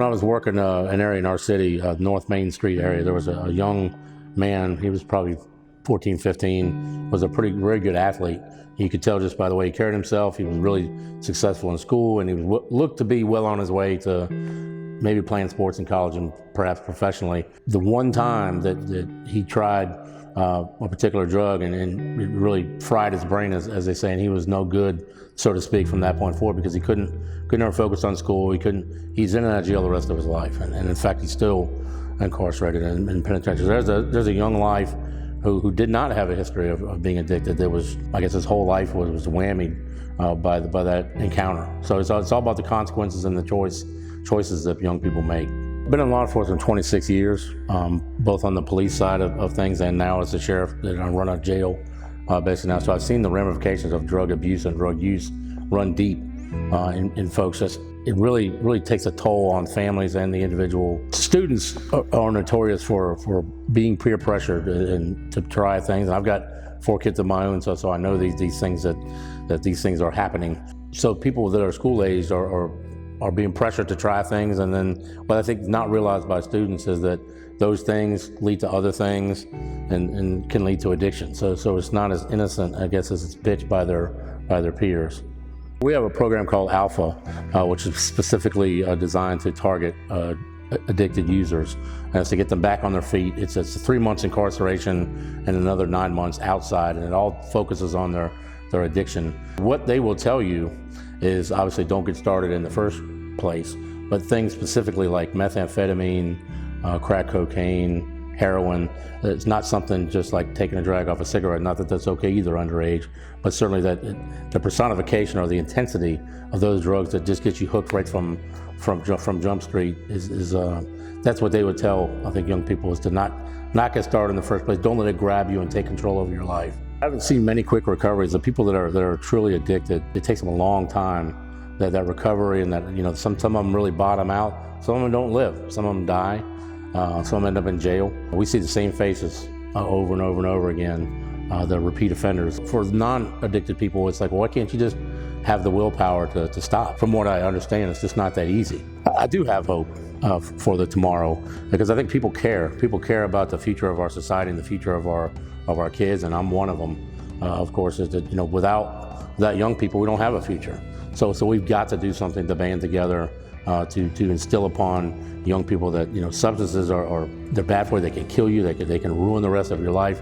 When I was working an area in our city, North Main Street area, there was a young man. He was probably 14, 15, was a very good athlete. You could tell just by the way he carried himself. He was really successful in school, and he looked to be well on his way to maybe playing sports in college and perhaps professionally. The one time that he tried a particular drug and it really fried his brain, as they say, and he was no good, so to speak, from that point forward, because he couldn't ever focus on school. He's in and out of jail the rest of his life, and in fact he's still incarcerated in penitentiaries. There's a young life who did not have a history of being addicted. That was, I guess his whole life was whammied by that encounter. So it's all about the consequences and the choices that young people make. I've been in law enforcement 26 years, both on the police side of things and now as the sheriff that I run a jail basically now. So I've seen the ramifications of drug abuse and drug use run deep in folks. It really takes a toll on families and the individual. Students are notorious for being peer pressured and to try things. And I've got 4 kids of my own, so I know these things that these things are happening. So people that are school aged are being pressured to try things, and then what I think is not realized by students is that those things lead to other things and can lead to addiction. So it's not as innocent, I guess, as it's pitched by their peers. We have a program called Alpha, which is specifically designed to target addicted users, and it's to get them back on their feet. It's 3 months incarceration and another 9 months outside, and it all focuses on their addiction. What they will tell you is obviously don't get started in the first place, but things specifically like methamphetamine, crack cocaine, heroin, it's not something just like taking a drag off a cigarette. Not that that's okay either underage, but certainly that the personification or the intensity of those drugs that just get you hooked right from Jump Street is that's what they would tell, I think, young people, is to not get started in the first place. Don't let it grab you and take control over your life. I haven't seen many quick recoveries. The people that are truly addicted, it takes them a long time, that recovery, and that, some of them really bottom out. Some of them don't live. Some of them die. Some of them end up in jail. We see the same faces over and over and over again, the repeat offenders. For non-addicted people, it's like, well, why can't you just have the willpower to stop? From what I understand, it's just not that easy. I do have hope for the tomorrow, because I think people care. People care about the future of our society and the future of our kids, and I'm one of them. Of course, is that without young people, we don't have a future. So we've got to do something to band together to instill upon young people that substances they're bad for you. They can kill you. They can ruin the rest of your life.